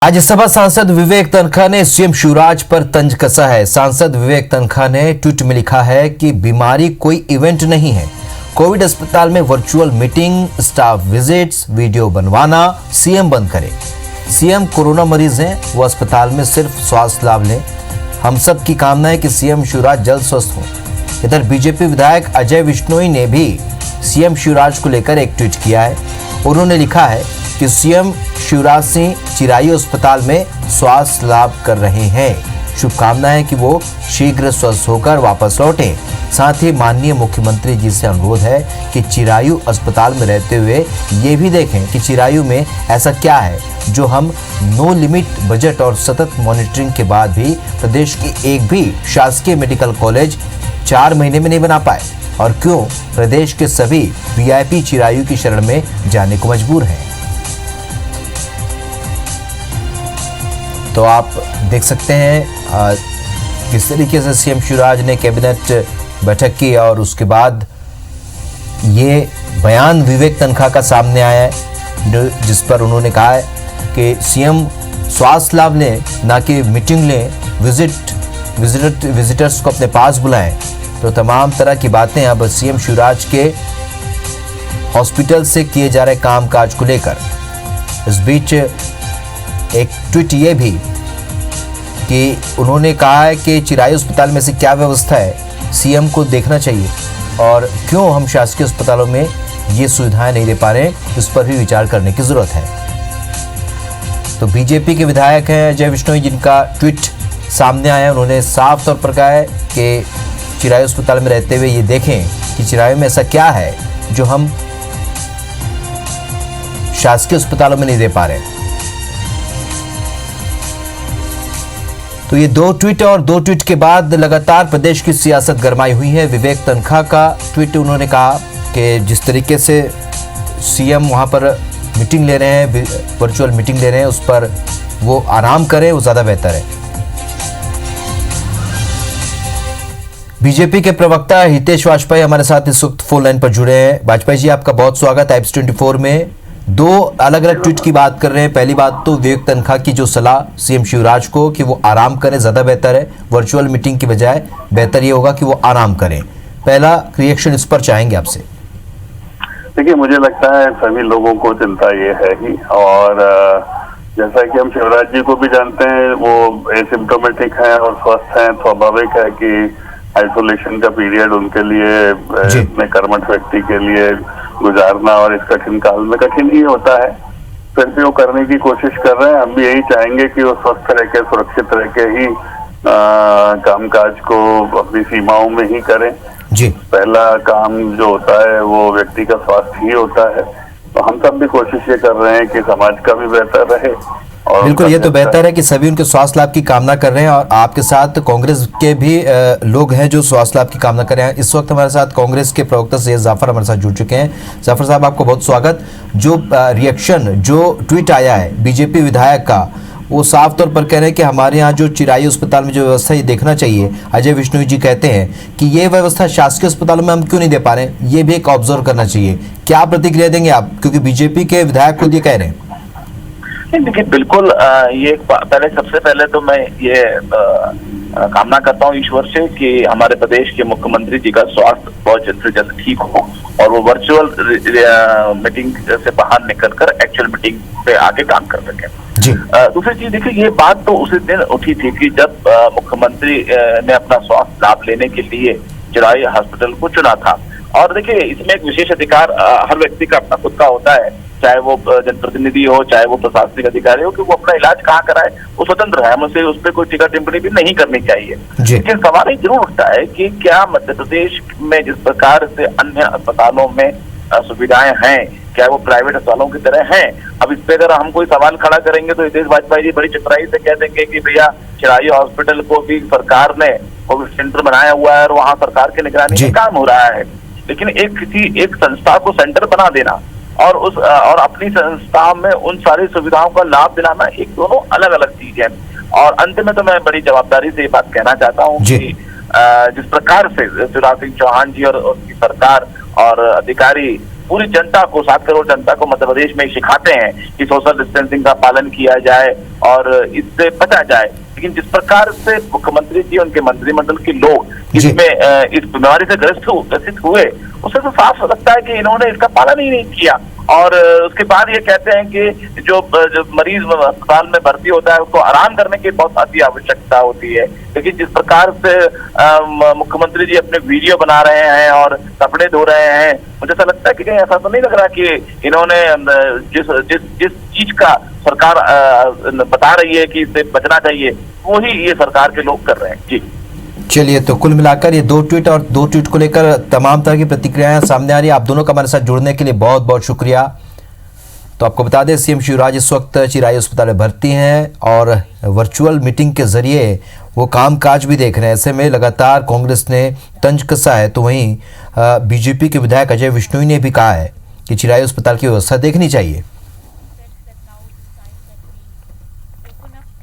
राज्यसभा सांसद विवेक तन्खा ने सीएम शिवराज पर तंज कसा है। सांसद विवेक तन्खा ने ट्वीट में लिखा है कि बीमारी कोई इवेंट नहीं है। कोविड अस्पताल में virtual meeting, staff visits, video बनवाना सीएम बंद करे। सीएम कोरोना मरीज हैं, वो अस्पताल में सिर्फ स्वास्थ्य लाभ लें। हम सब की कामना है कि सीएम शिवराज जल्द स्वस्थ हों। इधर बीजेपी विधायक अजय विश्नोई ने भी सीएम शिवराज को लेकर एक ट्वीट किया है। उन्होंने लिखा है कि सीएम शिवराज सिंह चिरायू अस्पताल में स्वास्थ्य लाभ कर रहे हैं। शुभकामना है कि वो शीघ्र स्वस्थ होकर वापस लौटें। साथ ही माननीय मुख्यमंत्री जी से अनुरोध है कि चिरायू अस्पताल में रहते हुए ये भी देखें कि चिरायू में ऐसा क्या है जो हम नो लिमिट बजट और सतत मॉनिटरिंग के बाद भी प्रदेश की एक भी शासकीय मेडिकल कॉलेज 4 महीने में नहीं बना पाए, और क्यों प्रदेश के सभी वीआईपी चिरायू की शरण में जाने को मजबूर हैं। तो आप देख सकते हैं किस तरीके से सीएम शिवराज ने कैबिनेट बैठक की और उसके बाद ये बयान विवेक तन्खा का सामने आया है, जिस पर उन्होंने कहा है कि सीएम स्वास्थ्य लाभ लें, ना कि मीटिंग लें, विजिटर्स को अपने पास बुलाएं। तो तमाम तरह की बातें अब सीएम शिवराज के हॉस्पिटल से किए जा रहे कामकाज को लेकर। इस बीच एक ट्वीट ये भी कि उन्होंने कहा है कि चिरायू अस्पताल में से क्या व्यवस्था है सीएम को देखना चाहिए, और क्यों हम शासकीय अस्पतालों में ये सुविधाएं नहीं दे पा रहे हैं, इस पर भी विचार करने की जरूरत है। तो बीजेपी के विधायक हैं अजय विश्नोई, जिनका ट्वीट सामने आया, उन्होंने साफ तौर पर कहा है कि चिरायू अस्पताल में रहते हुए ये देखें कि चिरायू में ऐसा क्या है जो हम शासकीय अस्पतालों में नहीं दे पा रहे। तो ये दो ट्वीट के बाद लगातार प्रदेश की सियासत गरमाई हुई है। विवेक तन्खा का ट्वीट, उन्होंने कहा कि जिस तरीके से सीएम वहां पर मीटिंग ले रहे हैं, वर्चुअल मीटिंग ले रहे हैं, उस पर वो आराम करें, वो ज्यादा बेहतर है। बीजेपी के प्रवक्ता हितेश वाजपेयी हमारे साथ इस वक्त फोन लाइन पर जुड़े हैं। वाजपेयी जी, आपका बहुत स्वागत है IPS24 में। दो अलग अलग ट्वीट की बात कर रहे हैं। पहली बात तो विवेक तन्खा की जो सलाह सीएम शिवराज को कि वो आराम करें, ज्यादा बेहतर है, वर्चुअल मीटिंग की बजाय बेहतर ये होगा कि वो आराम करें। पहला रिएक्शन इस पर चाहेंगे आपसे। देखिए, मुझे लगता है सभी लोगों को चिंता ये है ही, और जैसा कि हम शिवराज जी को भी जानते हैं, वो एसिम्प्टोमेटिक है और स्वस्थ हैं। स्वाभाविक है कि आइसोलेशन का पीरियड उनके लिए, इतने कर्मठ व्यक्ति के लिए गुजारना और इस कठिन काल में कठिन ही होता है। फिर भी वो करने की कोशिश कर रहे हैं। हम भी यही चाहेंगे कि वो स्वस्थ रह के, सुरक्षित रह के ही कामकाज को अपनी सीमाओं में ही करें। जी, पहला काम जो होता है वो व्यक्ति का स्वास्थ्य ही होता है। तो हम सब भी कोशिश ये कर रहे हैं कि समाज का भी बेहतर रहे। बिल्कुल, ये तो बेहतर है कि सभी उनके स्वास्थ्य लाभ की कामना कर रहे हैं, और आपके साथ कांग्रेस के भी लोग हैं जो स्वास्थ्य लाभ की कामना कर रहे हैं। इस वक्त हमारे साथ कांग्रेस के प्रवक्ता सैयद जाफर हमारे साथ जुड़ चुके हैं। जाफर साहब, आपको बहुत स्वागत। जो रिएक्शन, जो ट्वीट आया है बीजेपी विधायक का, वो साफ तौर पर कह रहे हैं कि हमारे यहाँ जो चिरायू अस्पताल में जो व्यवस्था ये देखना चाहिए। अजय विश्नोई जी कहते हैं कि ये व्यवस्था शासकीय अस्पतालों में हम क्यों नहीं दे पा रहे हैं, ये भी एक ऑब्जर्व करना चाहिए। क्या प्रतिक्रिया देंगे आप, क्योंकि बीजेपी के विधायक खुद ये कह रहे हैं? देखिए, बिल्कुल ये पहले, सबसे पहले तो मैं ये कामना करता हूँ ईश्वर से कि हमारे प्रदेश के मुख्यमंत्री जी का स्वास्थ्य बहुत जल्द से जल्द ठीक हो और वो वर्चुअल मीटिंग से बाहर निकलकर एक्चुअल मीटिंग पे आके काम कर सके। दूसरी चीज, देखिए, ये बात तो उसी दिन उठी थी कि जब मुख्यमंत्री ने अपना स्वास्थ्य लाभ लेने के लिए चिरायू हॉस्पिटल को चुना था। और देखिए, इसमें एक विशेष अधिकार हर व्यक्ति का अपना खुद का होता है, चाहे वो जनप्रतिनिधि हो, चाहे वो प्रशासनिक अधिकारी हो, कि वो अपना इलाज कहाँ कराए, वो स्वतंत्र है। हमसे उस पर कोई टीका टिप्पणी भी नहीं करनी चाहिए। लेकिन सवाल ये जरूर उठता है कि क्या मध्य प्रदेश में जिस प्रकार से अन्य अस्पतालों में सुविधाएं हैं, क्या वो प्राइवेट अस्पतालों की तरह हैं? अब इस पे अगर हम कोई सवाल खड़ा करेंगे तो हितेश वाजपेयी जी बड़ी चतुराई से कह देंगे कि भैया चिरायू हॉस्पिटल को भी सरकार ने कोविड सेंटर बनाया हुआ है और वहाँ सरकार की निगरानी में काम हो रहा है। लेकिन एक संस्था को सेंटर बना देना और अपनी संस्था में उन सारी सुविधाओं का लाभ दिलाना, एक दोनों अलग अलग चीज है। और अंत में तो मैं बड़ी जवाबदारी से ये बात कहना चाहता हूँ कि जिस प्रकार से शिवराज सिंह चौहान जी और उनकी सरकार और अधिकारी पूरी जनता को, 7 करोड़ जनता को मध्य प्रदेश में सिखाते हैं कि सोशल डिस्टेंसिंग का पालन किया जाए और इससे बचा जाए। लेकिन जिस प्रकार से मुख्यमंत्री जी, उनके मंत्रिमंडल के लोग इसमें इस बीमारी से ग्रसित हुए, उससे तो साफ लगता है कि इन्होंने इसका पालन ही नहीं किया। और उसके बाद ये कहते हैं कि जो मरीज अस्पताल में भर्ती होता है उसको आराम करने की बहुत अति आवश्यकता होती है। लेकिन जिस प्रकार से मुख्यमंत्री जी अपने वीडियो बना रहे हैं और कपड़े धो रहे हैं, मुझे ऐसा लगता है कि कहीं ऐसा तो नहीं लग रहा कि इन्होंने जिस चीज का सरकार बता रही है कि इससे बचना चाहिए, वही ये सरकार के लोग कर रहे हैं। जी चलिए, तो कुल मिलाकर ये 2 ट्वीट और 2 ट्वीट को लेकर तमाम तरह की प्रतिक्रियाएं सामने आ रही है। आप दोनों का हमारे साथ जुड़ने के लिए बहुत बहुत शुक्रिया। तो आपको बता दें, सीएम शिवराज इस वक्त चिरायु अस्पताल में भर्ती हैं और वर्चुअल मीटिंग के जरिए वो कामकाज भी देख रहे हैं। ऐसे में लगातार कांग्रेस ने तंज कसा है, तो वहीं बीजेपी के विधायक अजय विश्नोई ने भी कहा है कि चिरायु अस्पताल की व्यवस्था देखनी चाहिए।